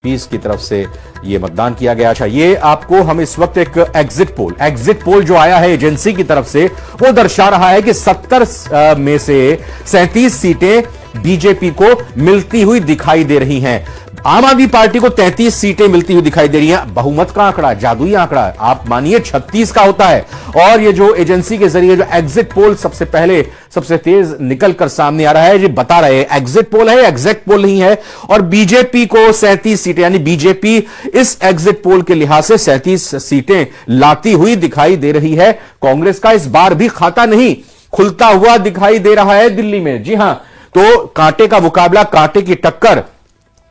20 की तरफ से ये मतदान किया गया। अच्छा, ये आपको हम इस वक्त एक एग्जिट पोल जो आया है एजेंसी की तरफ से, वो दर्शा रहा है कि 70 में से 37 सीटें बीजेपी को मिलती हुई दिखाई दे रही हैं। आम आदमी पार्टी को 33 सीटें मिलती हुई दिखाई दे रही हैं। बहुमत का आंकड़ा, जादुई आंकड़ा, आप मानिए 36 का होता है। और ये जो एजेंसी के जरिए जो एग्जिट पोल सबसे पहले सबसे तेज निकलकर सामने आ रहा है, ये बता रहे हैं एग्जिट पोल है, एग्जैक्ट पोल नहीं है। और बीजेपी को 37 सीटें, यानी बीजेपी इस एग्जिट पोल के लिहाज से 37 सीटें लाती हुई दिखाई दे रही है। कांग्रेस का इस बार भी खाता नहीं खुलता हुआ दिखाई दे रहा है दिल्ली में। जी हां, तो कांटे का मुकाबला, कांटे की टक्कर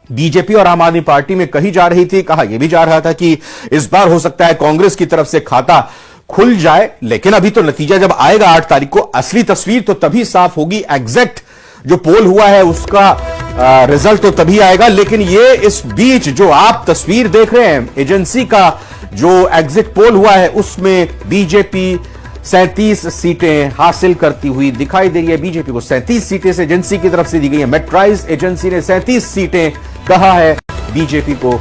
बीजेपी और आम आदमी पार्टी में कही जा रही थी। कहा यह भी जा रहा था कि इस बार हो सकता है कांग्रेस की तरफ से खाता खुल जाए, लेकिन अभी तो नतीजा जब आएगा 8 तारीख को, असली तस्वीर तो तभी साफ होगी। एग्जैक्ट जो पोल हुआ है उसका रिजल्ट तो तभी आएगा। लेकिन ये इस बीच जो आप तस्वीर देख रहे हैं, एजेंसी का जो एग्जिट पोल हुआ है उसमें बीजेपी 37 सीटें हासिल करती हुई दिखाई दे रही है। बीजेपी को 37 सीटें से एजेंसी की तरफ से दी गई है। मेट्राइज एजेंसी ने 37 सीटें कहा है बीजेपी को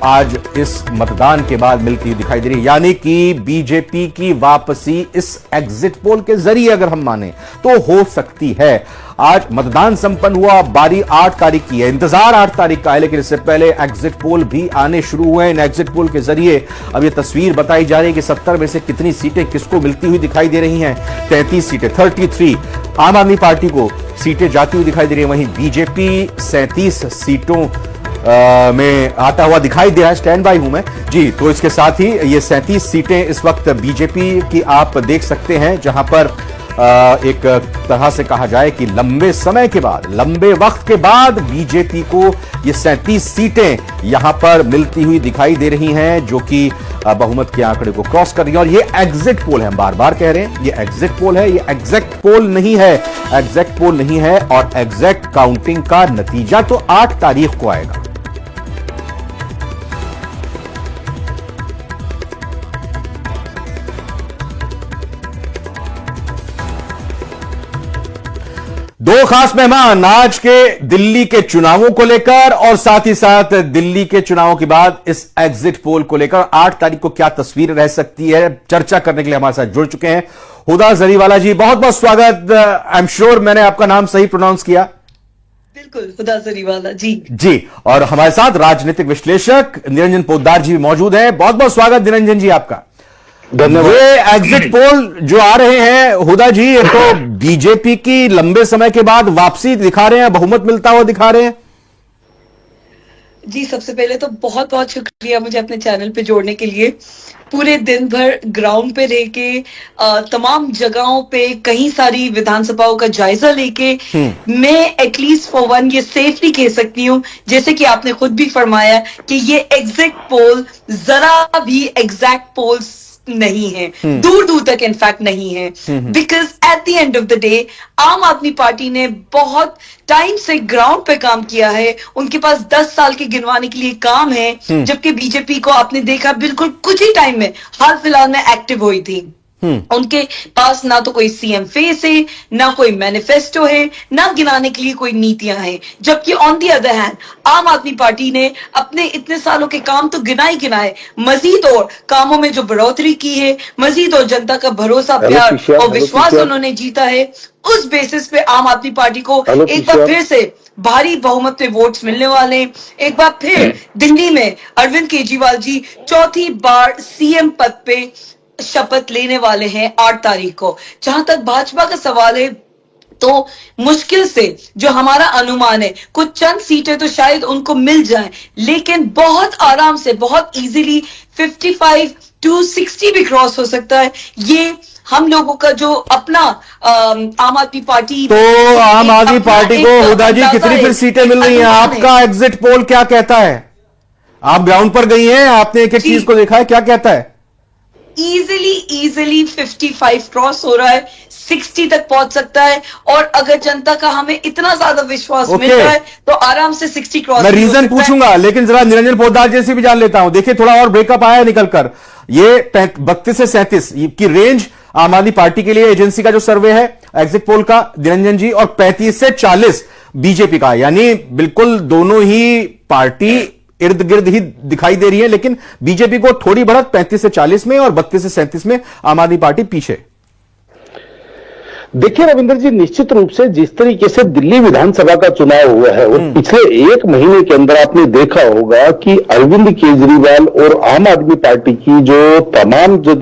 आज इस मतदान के बाद मिलती हुई दिखाई दे रही है। यानी कि बीजेपी की वापसी इस एग्जिट पोल के जरिए अगर हम माने तो हो सकती है। आज मतदान संपन्न हुआ, बारी 8 तारीख की है, इंतजार 8 तारीख का है, लेकिन इससे पहले एग्जिट पोल भी आने शुरू हुए हैं। इन एग्जिट पोल के जरिए अब यह तस्वीर बताई जा रही है कि 70 में से कितनी सीटें किसको मिलती हुई दिखाई दे रही हैं। 33 सीटें, 33 आम आदमी पार्टी को सीटें जाती हुई दिखाई दे रही है। वहीं बीजेपी 37 सीटों में आता हुआ दिखाई दे रहा है। स्टैंड बाई हूं मैं जी। तो इसके साथ ही ये 37 सीटें इस वक्त बीजेपी की आप देख सकते हैं, जहां पर एक तरह से कहा जाए कि लंबे समय के बाद, लंबे वक्त के बाद बीजेपी को ये 37 सीटें यहां पर मिलती हुई दिखाई दे रही हैं, जो कि बहुमत के आंकड़े को क्रॉस कर रही हैं। और ये एग्जिट पोल है, हम बार बार कह रहे हैं ये एग्जिट पोल है, ये एग्जैक्ट पोल नहीं है, एग्जैक्ट पोल नहीं है। और एग्जैक्ट काउंटिंग का नतीजा तो 8 तारीख को आएगा। दो खास मेहमान आज के दिल्ली के चुनावों को लेकर और साथ ही साथ दिल्ली के चुनावों के बाद इस एग्जिट पोल को लेकर 8 तारीख को क्या तस्वीर रह सकती है, चर्चा करने के लिए हमारे साथ जुड़ चुके हैं हुदा जरीवाला जी। बहुत बहुत स्वागत। आई एम श्योर मैंने आपका नाम सही प्रोनाउंस किया। बिल्कुल, हुदा जरीवाला जी। जी, और हमारे साथ राजनीतिक विश्लेषक निरंजन पोद्दार जी भी मौजूद हैं। बहुत बहुत स्वागत निरंजन जी आपका। धन्यवाद। ये एग्जिट पोल जो आ रहे हैं हुदा जी, ये तो बीजेपी की लंबे समय के बाद वापसी दिखा रहे हैं, बहुमत मिलता हुआ दिखा रहे हैं। जी, सबसे पहले तो बहुत बहुत शुक्रिया मुझे अपने चैनल पे जोड़ने के लिए। पूरे दिन भर ग्राउंड पे रह के तमाम जगहों पे कई सारी विधानसभाओं का जायजा लेके मैं एटलीस्ट फॉर वन ये सेफली कह सकती हूँ, जैसे कि आपने खुद भी फरमाया कि ये एग्जिट पोल जरा भी एग्जैक्ट पोल्स नहीं है, दूर दूर तक इनफैक्ट नहीं है। Because at the end of the day आम आदमी पार्टी ने बहुत टाइम से ग्राउंड पे काम किया है। उनके पास 10 साल के गिनवाने के लिए काम है, जबकि बीजेपी को आपने देखा बिल्कुल कुछ ही टाइम में हाल फिलहाल में एक्टिव हुई थी। उनके पास ना तो कोई सीएम फेस है, ना कोई मैनिफेस्टो है, ना गिनाने के लिए कोई नीतियां हैं। जबकि ऑन दी अदर हैंड आम आदमी पार्टी ने अपने इतने सालों के काम तो गिनाए, मजीद और कामों में जो बढ़ोतरी की है, मजीद और जनता का भरोसा, प्यार और विश्वास उन्होंने जीता है। उस बेसिस पे आम आदमी पार्टी को एक बार फिर से भारी बहुमत में वोट्स मिलने वाले हैं। एक बार फिर दिल्ली में अरविंद केजरीवाल जी चौथी बार सीएम पद पे शपथ लेने वाले हैं 8 तारीख को। जहां तक भाजपा का सवाल है, तो मुश्किल से जो हमारा अनुमान है, कुछ चंद सीटें तो शायद उनको मिल जाएं, लेकिन बहुत आराम से, बहुत इजीली 55 to 60 भी क्रॉस हो सकता है। ये हम लोगों का जो अपना आम आदमी पार्टी, तो आम आदमी पार्टी को हुदा जी कितनी फिर सीटें मिल रही हैं? आपका एग्जिट पोल क्या कहता है? आप ग्राउंड पर गई हैं, आपने एक एक चीज को देखा है, क्या कहता है? इजीली 55 क्रॉस हो रहा है, 60 तक पहुंच सकता है। और अगर जनता का हमें इतना ज्यादा विश्वास मिल रहा है तो आराम से 60 क्रॉस। मैं रीजन पूछूंगा, लेकिन जरा निरंजन पोद्दार जैसे भी जान लेता हूं। देखिए थोड़ा और ब्रेकअप आया निकलकर, ये 32 से 37 की रेंज आम आदमी पार्टी के लिए एजेंसी का जो सर्वे है एग्जिट पोल का निरंजन जी, और 35 से 40 बीजेपी का, यानी बिल्कुल दोनों ही पार्टी इर्द गिर्द ही दिखाई दे रही है, लेकिन बीजेपी को थोड़ी बढ़त 35 से 40 में और 32 से 37 में आम आदमी पार्टी पीछे। देखिए रविंद्र जी, निश्चित रूप से जिस तरीके से दिल्ली विधानसभा का चुनाव हुआ है और पिछले एक महीने के अंदर आपने देखा होगा कि अरविंद केजरीवाल और आम आदमी पार्टी की जो तमाम जो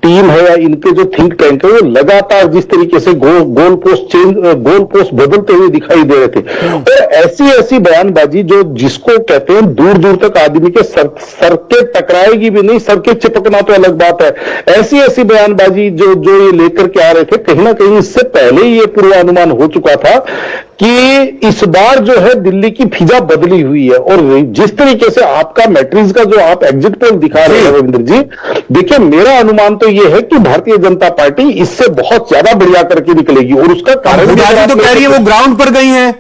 टीम है या इनके जो थिंक टैंक है, वो लगातार जिस तरीके से गोल पोस्ट बदलते हुए दिखाई दे रहे थे। और ऐसी ऐसी बयानबाजी जो जिसको कहते हैं दूर दूर तक आदमी के सर के टकराएगी भी नहीं, सर के चिपकना तो अलग बात है। ऐसी ऐसी बयानबाजी जो ये लेकर के आ रहे थे, कहीं ना कहीं इससे पहले ही ये पूर्वानुमान हो चुका था कि इस बार जो है दिल्ली की फिजा बदली हुई है। और जिस तरीके से आपका मैट्रिक्स का जो आप एग्जिट पोल दिखा रहे हैं रविंद्र जी, देखिए मेरा अनुमान तो यह है कि भारतीय जनता पार्टी इससे बहुत ज्यादा बढ़िया करके निकलेगी। और उसका कारण तो कह रही है वो ग्राउंड पर गई है,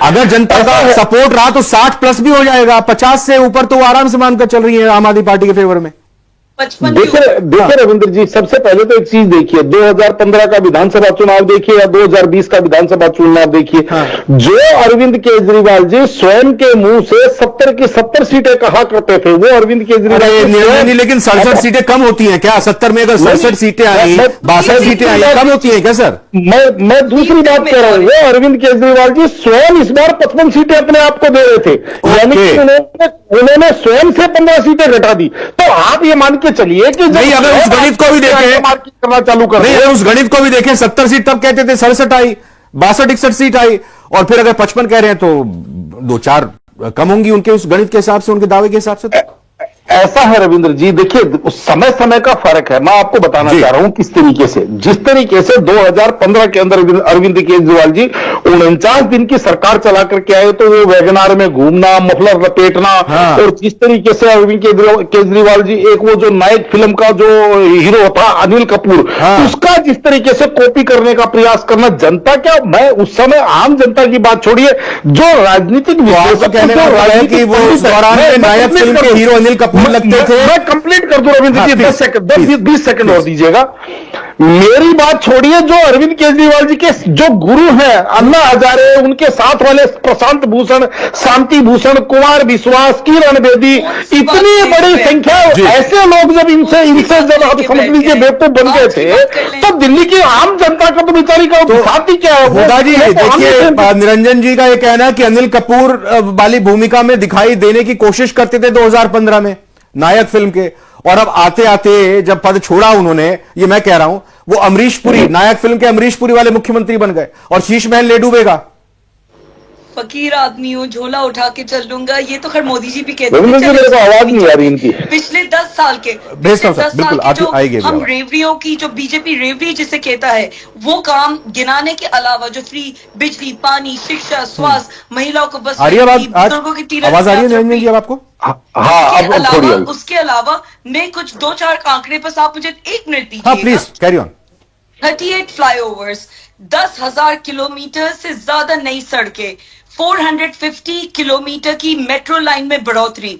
अगर जनता का सपोर्ट रहा तो 60 प्लस भी हो जाएगा, 50 से ऊपर तो आराम से मानकर चल रही है आम आदमी पार्टी के फेवर में। देखिए रविंद्र जी, सबसे पहले तो एक चीज देखिए, 2015 का विधानसभा चुनाव देखिए या 2020 का विधानसभा चुनाव देखिए, जो अरविंद केजरीवाल जी स्वयं के मुंह से 70 की 70 सीटें कहा करते थे, वो अरविंद केजरीवाल लेकिन 67 सीटें कम होती हैं क्या? 70 में अगर 67 सीटें आई, 62 सीटें आई, कम होती हैं क्या सर? मैं दूसरी बात कह रहा हूं, वो अरविंद केजरीवाल जी स्वयं इस बार 55 सीटें अपने आप को दे रहे थे, यानी कि उन्होंने स्वयं से 15 सीटें घटा दी। तो आप ये मान के चलिए कि नहीं, अगर उस गणित को भी देखें, करना चालू कर नहीं, अगर उस गणित को भी देखें, 70 सीट तब कहते थे, 67 आई, 62-61 सीट आई, और फिर अगर 55 कह रहे हैं तो 2-4 कम होंगी उनके उस गणित के हिसाब से, उनके दावे के हिसाब से। ऐसा है रविंद्र जी, देखिए समय समय का फर्क है। मैं आपको बताना चाह रहा हूं किस तरीके से, जिस तरीके से 2015 के अंदर अरविंद केजरीवाल जी 49 दिन की सरकार चला करके आए, तो वो वैगनार में घूमना, मफलर लपेटना, और जिस तरीके से अरविंद केजरीवाल जी एक वो जो नायक फिल्म का जो हीरो था अनिल कपूर, उसका जिस तरीके से कॉपी करने का प्रयास करना, जनता क्या, मैं उस समय आम जनता की बात छोड़िए, जो राजनीतिक नायक फिल्म के हीरो अनिल कपूर लगते थे। मैं कंप्लीट कर दूं रविंद्र जी, 20 सेकंड और दीजिएगा। मेरी बात छोड़िए, जो अरविंद केजरीवाल जी के जो गुरु हैं अन्ना हजारे, उनके साथ वाले प्रशांत भूषण, शांति भूषण, कुमार विश्वास, किरण बेदी, इतनी बड़ी संख्या ऐसे लोग जब इनसे जब आप समझ लीजिए बेवकूफ बन गए थे, तो दिल्ली की आम जनता का तो बेचारी का साथी क्या है? होगा जी, देखिए निरंजन जी का यह कहना है कि अनिल कपूर वाली भूमिका में दिखाई देने की कोशिश करते थे 2015 में नायक फिल्म के, और अब आते आते जब पद छोड़ा उन्होंने, ये मैं कह रहा हूं, वो अमरीश पुरी, नायक फिल्म के अमरीश पुरी वाले मुख्यमंत्री बन गए, और शीश महल ले डूबेगा। फकीर आदमी हूँ, झोला उठा के चल लूंगा, ये तो खैर मोदी जी भी कहते हैं। आवाज नहीं आ रही इनकी। पिछले 10 साल के हम रेवड़ियों की, जो बीजेपी रेवड़ी जिसे कहता है, वो काम गिनाने के अलावा जो फ्री बिजली, पानी, शिक्षा, स्वास्थ्य, महिलाओं को बस, बुजुर्गों की तीरथ, आवाज आ रही है निरंजन जी अब आपको? उसके अलावा मैं कुछ 2-4 आंकड़े, बस आप मुझे 1 मिनट दीजिए। Please carry on. 38 flyovers, 10,000 kilometre से ज्यादा नई सड़कें, 450 किलोमीटर की मेट्रो लाइन में बढ़ोतरी,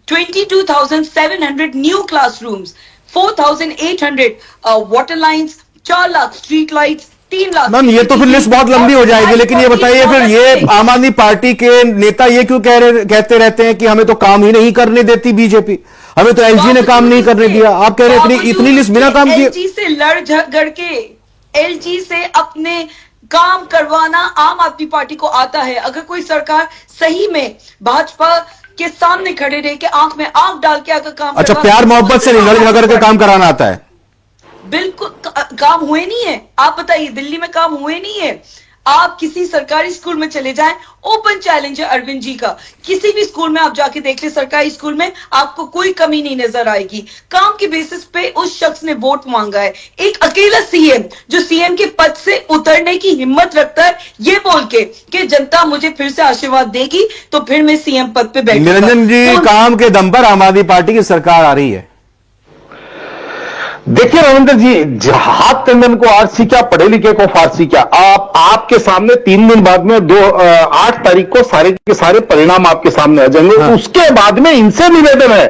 22,700 new classrooms, 4,800 water lines, 4 lakh street lights, 3 lakh. Ma'am ये तो फिर लिस्ट बहुत लंबी हो जाएगी, लेकिन ये बताइए फिर ये आम आदमी पार्टी के नेता ये क्यों कहते रहते हैं कि हमें तो काम ही नहीं करने देती बीजेपी, हमें तो एलजी ने काम नहीं करने दिया। आप कह रहे हैं इतनी लिस्ट बिना काम किए। एलजी से लड़ झगड़ के, एलजी से अपने काम करवाना आम आदमी पार्टी को आता है। अगर कोई सरकार सही में भाजपा के सामने खड़े रह के आंख में आंख डाल के अगर काम, अच्छा प्यार मोहब्बत से नहीं, लड़ झगड़ के काम कराना आता है। बिल्कुल काम हुए नहीं है। आप बताइए दिल्ली में काम हुए नहीं है। आप किसी सरकारी स्कूल में चले जाएं, ओपन चैलेंज है अरविंद जी का, किसी भी स्कूल में आप जाके देख ले, सरकारी स्कूल में आपको कोई कमी नहीं नजर आएगी। काम के बेसिस पे उस शख्स ने वोट मांगा है। एक अकेला सीएम जो सीएम के पद से उतरने की हिम्मत रखता है ये बोल के कि जनता मुझे फिर से आशीर्वाद देगी तो फिर मैं सीएम पद पे बैठूंगा। निरंजन जी, काम के दम पर आम आदमी पार्टी की सरकार आ रही है। देखिए रविंद्र जी, हाथ टंडन को आज सीखा, पढ़े लिखे को फारसी क्या। आपके सामने 3 दिन बाद में 8 तारीख को सारे के सारे परिणाम आपके सामने आ जाएंगे। उसके बाद में इनसे निवेदन है,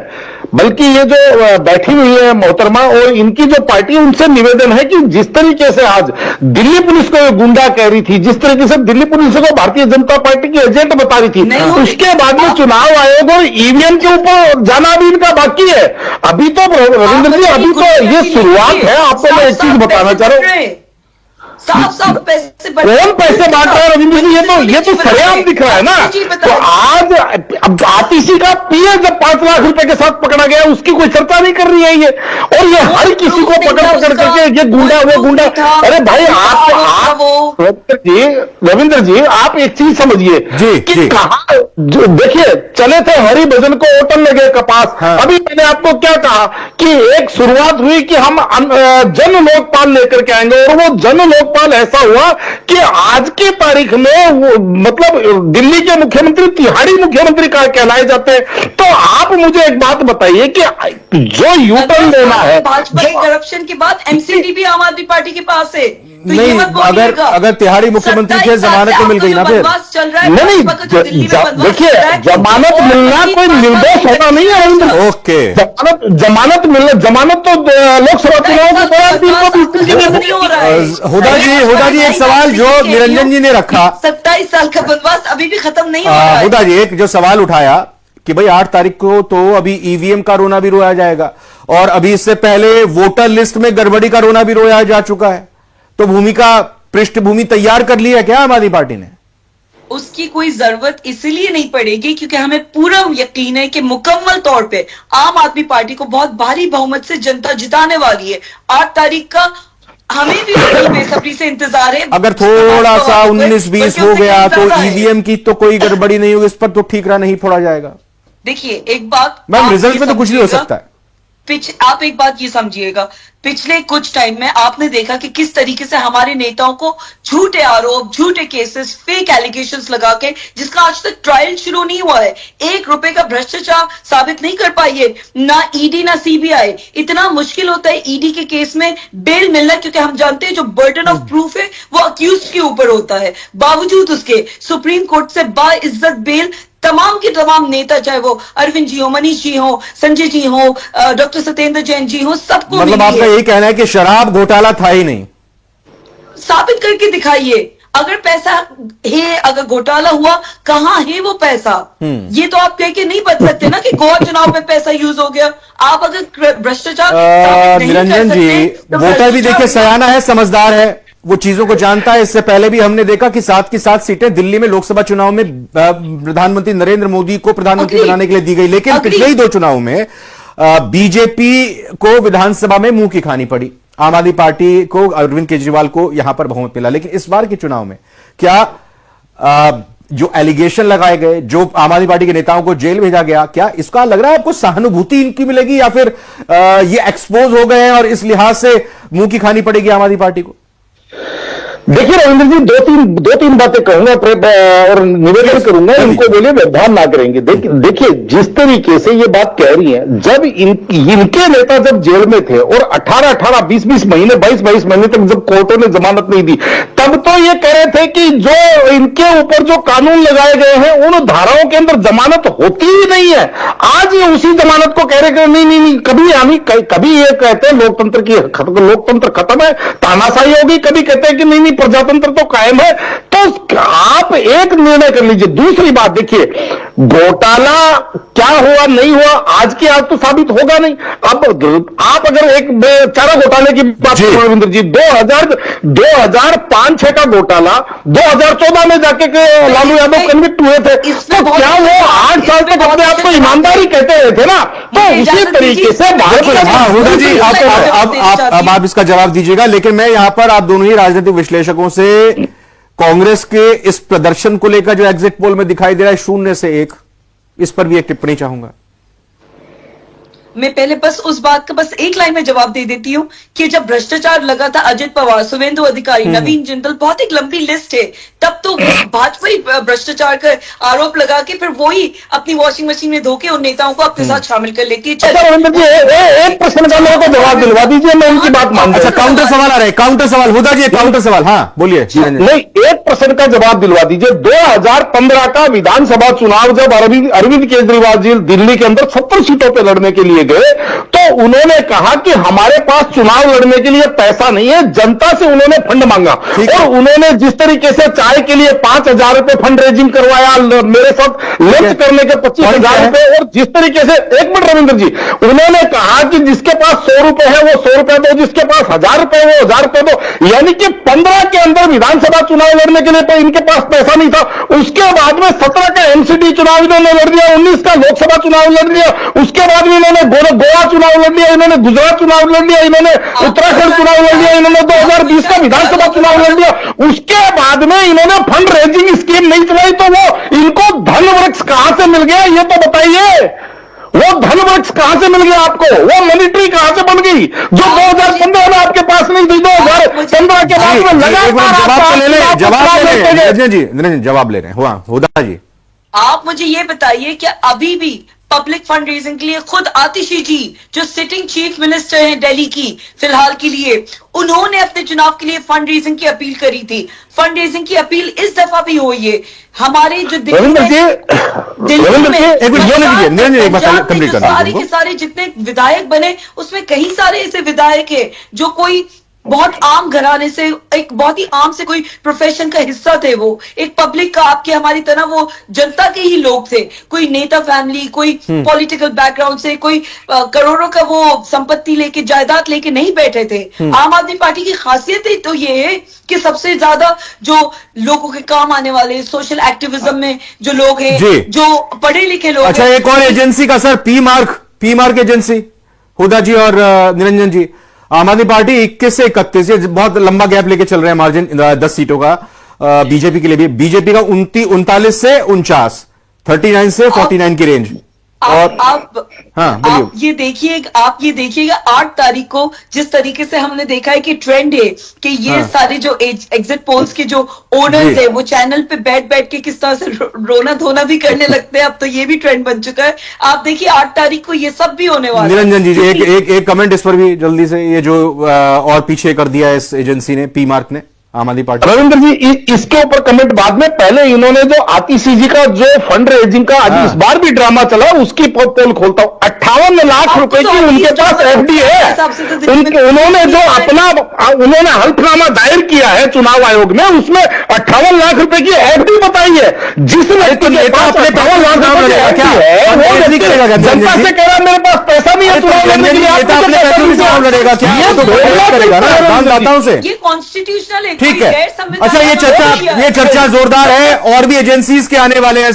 बल्कि ये जो बैठी हुई है मोहतरमा और इनकी जो पार्टी, उनसे निवेदन है कि जिस तरीके से आज दिल्ली पुलिस को ये गुंडा कह रही थी, जिस तरीके से दिल्ली पुलिस को भारतीय जनता पार्टी की एजेंट बता रही थी, उसके बाद में चुनाव आयोग और ईवीएम के ऊपर जाना भी इनका बाकी है। अभी तो रविंद्र जी, अभी तो ये शुरुआत है। आपको मैं एक चीज बताना चाह रहा हूं, साफ पैसे कौन पैसे बांट रहा है रविंद्र जी? ये तो सरेआम दिख रहा है ना। तो आज अब आतिशी का पीए जब 5 लाख रुपए के साथ पकड़ा गया, उसकी कोई चर्चा नहीं कर रही है ये, और ये हर किसी को पकड़ करके ये गुंडा वो गुंडा। अरे भाई आप रविंद्र जी आप एक चीज समझिए कि कहा जो देखिए, चले थे हरि भजन को होटल लगे कपास। अभी मैंने आपको क्या कहा कि एक शुरुआत हुई कि हम जन लोकपाल लेकर के आएंगे, और वो जन लोकपाल ऐसा हुआ कि आज की तारीख में मतलब दिल्ली के मुख्यमंत्री तिहाड़ी मुख्यमंत्री कहलाए जाते हैं। तो आप मुझे एक बात बताइए कि जो यू टर्न लेना है, भाजपा की करप्शन के बाद एमसीडी भी आम आदमी पार्टी के पास है। तो नहीं, अगर तिहाड़ी मुख्यमंत्री के जमानत तो मिल गई ना फिर। नहीं, देखिए जमानत मिलना कोई निर्दोष होना नहीं है। ओके, जमानत मिलना, जमानत तो लोकसभा चुनाव के हुदा जी एक सवाल जो निरंजन जी ने रखा, 27 साल का बनवास अभी भी खत्म नहीं हो रहा है। हुदा जी एक जो सवाल उठाया कि भाई 8 तारीख को तो अभी ईवीएम का रोना भी रोया जाएगा, और अभी इससे पहले वोटर लिस्ट में गड़बड़ी का रोना भी रोया जा चुका है, तो भूमिका पृष्ठभूमि तैयार कर ली है क्या आम आदमी पार्टी ने? उसकी कोई जरूरत इसलिए नहीं पड़ेगी क्योंकि हमें पूरा यकीन है कि मुकम्मल तौर पे आम आदमी पार्टी को बहुत भारी बहुमत से जनता जिताने वाली है। 8 तारीख का हमें भी बेसब्री से इंतजार है। अगर थोड़ा सा 19-20 हो गया तो ईवीएम की तो कोई गड़बड़ी नहीं होगी, इस पर तो ठीकरा नहीं फोड़ा जाएगा। देखिए एक बात मैम, रिजल्ट में तो कुछ नहीं हो सकता है। आप एक बात ये समझिएगा, पिछले कुछ टाइम में आपने देखा कि किस तरीके से हमारे नेताओं को झूठे आरोप, झूठे केसेस, फेक एलिगेशंस लगा के, जिसका आज तक ट्रायल शुरू नहीं हुआ है, 1 रुपए का भ्रष्टाचार साबित नहीं कर पाई है ना ईडी ना सीबीआई। इतना मुश्किल होता है ईडी के केस में बेल मिलना, क्योंकि हम जानते हैं जो बर्डन ऑफ प्रूफ है वो अक्यूज्ड के ऊपर होता है। बावजूद उसके सुप्रीम कोर्ट से बाइज्जत बेल तमाम के तमाम नेता, चाहे वो अरविंद जी हो, मनीष जी हो, संजय जी हो, डॉक्टर सत्येंद्र जैन जी हो, सबको मतलब आपका यही कहना है कि शराब घोटाला था ही नहीं? साबित करके दिखाइए। अगर पैसा है, अगर घोटाला हुआ, कहां है वो पैसा? ये तो आप कह के नहीं बच सकते ना कि गोवा चुनाव में पैसा यूज हो गया। आप अगर भ्रष्टाचार निरंजन जी, वोटर भी देखिए सयाना है, समझदार है, वो चीजों को जानता है। इससे पहले भी हमने देखा कि 7 की 7 सीटें दिल्ली में लोकसभा चुनाव में प्रधानमंत्री नरेंद्र मोदी को प्रधानमंत्री बनाने के लिए दी गई, लेकिन पिछले ही 2 चुनाव में बीजेपी को विधानसभा में मुंह की खानी पड़ी। आम आदमी पार्टी को, अरविंद केजरीवाल को यहां पर बहुमत मिला। लेकिन इस बार के चुनाव में क्या जो एलिगेशन लगाए गए, जो आम आदमी पार्टी के नेताओं को जेल भेजा गया, क्या इसका लग रहा है आपको सहानुभूति इनकी मिलेगी, या फिर ये एक्सपोज हो गए हैं और इस लिहाज से मुंह की खानी पड़ेगी आम आदमी पार्टी को? देखिए रविंद्र जी, दो तीन बातें कहूंगा और निवेदन करूंगा, इनको बोलिए व्यवधान ना करेंगे। देखिए जिस तरीके से ये बात कह रही है, जब इनके नेता जब जेल में थे और 18-18, 20-20 महीने, 22-22 महीने तक जब कोर्टों ने जमानत नहीं दी, तब तो ये कह रहे थे कि जो इनके ऊपर जो कानून लगाए गए हैं उन धाराओं के अंदर जमानत होती ही नहीं है। आज ये उसी जमानत को कह रहे कि नहीं, कभी ये कहते हैं लोकतंत्र खत्म है, तानाशाही होगी, कभी कहते हैं कि नहीं प्रजातंत्र तो कायम है। तो आप एक निर्णय कर लीजिए। दूसरी बात देखिए, घोटाला क्या हुआ नहीं हुआ आज के आज तो साबित होगा नहीं। अब आप अगर एक चारा घोटाले की बात करें रविंद्र जी, 2005-6 का घोटाला 2014 में जाके लालू यादव कन्विक्ट हुए थे, तो क्या वो 8 साल तक अपने आप को ईमानदारी कहते रहे थे ना? तो इसी तरीके से हुदा जी अब आप इसका जवाब दीजिएगा, लेकिन मैं यहां पर आप दोनों ही राजनीतिक विश्लेषकों से कांग्रेस के इस प्रदर्शन को लेकर जो एग्जिट पोल में दिखाई दे रहा है 0 से 1, इस पर भी एक टिप्पणी चाहूंगा। मैं पहले बस उस बात का बस एक लाइन में जवाब दे देती हूं कि जब भ्रष्टाचार लगा था, अजित पवार, सुवेंदु अधिकारी, नवीन जिंदल, बहुत एक लंबी लिस्ट है, तब तो भाजपा ही भ्रष्टाचार का आरोप लगा के फिर वही अपनी वॉशिंग मशीन में धो के उन नेताओं को अपने साथ शामिल कर लेती है। अच्छा रविंद्र जी, एक प्रश्न का मेरे को जवाब दिलवा दीजिए, मैं उनकी बात मान। अच्छा, काउंटर सवाल आ रहे हैं, काउंटर सवाल हुदा जी, काउंटर सवाल, हाँ बोलिए। नहीं, एक प्रश्न का जवाब दिलवा दीजिए। 2015 का विधानसभा चुनाव जब अरविंद केजरीवाल जी दिल्ली के अंदर 70 सीटों पे लड़ने के लिए गए तो उन्होंने कहा कि हमारे पास चुनाव लड़ने के लिए पैसा नहीं है, जनता से उन्होंने फंड मांगा और उन्होंने जिस तरीके से चाय के लिए 5,000 रुपए फंड रेजिंग करवाया, मेरे साथ लंच करने के 25,000 रुपए, और जिस तरीके से, एक मिनट रविंद्र जी, उन्होंने कहा कि जिसके पास 100 रुपए है वो 100 रुपए दो, जिसके पास 1,000 रुपए है वो 1,000 रुपए दो। यानी कि 15 के अंदर विधानसभा चुनाव लड़ने के लिए तो इनके पास पैसा नहीं था। उसके बाद में 17 का एमसीडी चुनाव इन्होंने लड़ दिया, 19 का लोकसभा चुनाव लड़ लिया, उसके बाद में इन्होंने गोवा चुनाव लड़ लिया, इन्होंने गुजरात चुनाव लड़ लिया, इन्होंने उत्तराखंड चुनाव लड़ लिया, इन्होंने 2020 का विधानसभा चुनाव लड़ लिया। उसके बाद में इन्होंने फंड रेजिंग स्कीम नहीं चलाई, तो वो इनको धन वृक्ष कहां से मिल गया ये तो बताइए। वो धन वृक्ष कहां से मिल गया आपको? वो मिलिट्री कहां से बन गई जो 2015 में आपके पास नहीं थी? 2015 के बाद में लगातार जवाब ले रहे हैं। हुआ हुदा जी, आप मुझे ये बताइए कि अभी भी पब्लिक फंड रेजिंग के लिए खुद आतिशी जी जो सिटिंग चीफ मिनिस्टर हैं दिल्ली की फिलहाल के लिए, उन्होंने अपने चुनाव के लिए फंड रेजिंग की अपील करी थी। फंड रेजिंग की अपील इस दफा भी हुई है। हमारे जो दिल्ली में सारे के सारे जितने विधायक बने उसमें कई सारे ऐसे विधायक है जो कोई बहुत आम घराने से, एक बहुत ही आम से कोई प्रोफेशन का हिस्सा थे, वो एक पब्लिक का, आपके हमारी तरह वो जनता के ही लोग थे, कोई नेता फैमिली, कोई पॉलिटिकल बैकग्राउंड से, कोई करोड़ों का वो संपत्ति लेके, जायदाद लेके नहीं बैठे थे। आम आदमी पार्टी की खासियत ही तो ये है कि सबसे ज्यादा जो लोगों के काम आने वाले सोशल एक्टिविज्म में जो लोग हैं, जो पढ़े लिखे लोग। अच्छा, एक और एजेंसी का सर, पी मार्क एजेंसी, हुदा जी और निरंजन जी, आम आदमी पार्टी 21 से 31, ये बहुत लंबा गैप लेके चल रहे हैं, मार्जिन 10 सीटों का बीजेपी के लिए भी। बीजेपी का 39 से 49, 39 से 49 की रेंज। और आप ये देखिएगा 8 तारीख को जिस तरीके से हमने देखा है कि ट्रेंड है कि ये सारे जो एग्जिट पोल्स के जो ओनर्स है वो चैनल पे बैठ के किस तरह से रोना धोना भी करने लगते हैं। अब तो ये भी ट्रेंड बन चुका है। आप देखिए 8 तारीख को ये सब भी होने वाला है। निरंजन जी, एक कमेंट इस पर भी जल्दी से, ये जो और पीछे कर दिया इस एजेंसी ने, पी मार्क ने, आम आदमी पार्टी। रविंद्र जी, इसके ऊपर कमेंट बाद में, पहले इन्होंने जो आतिशी जी का जो फंड रेजिंग का आज इस बार भी ड्रामा चला उसकी पोल खोलता हूं। 58 लाख रुपए की उनके पास एफडी है। उन्होंने जो उन्होंने हल्फनामा दायर किया है चुनाव आयोग में, उसमें 58 लाख रुपए की एफडी बताई है। जिस व्यक्ति के पास 58 लाख रुपए की एफडी है वो जनता से कह रहा है मेरे पास पैसा नहीं है चुनाव लड़ने के लिए, लड़ेगा क्या? ये कॉन्स्टिट्यूशनल है, ठीक है। अच्छा, ये चर्चा जोरदार है और भी एजेंसीज के आने वाले हैं।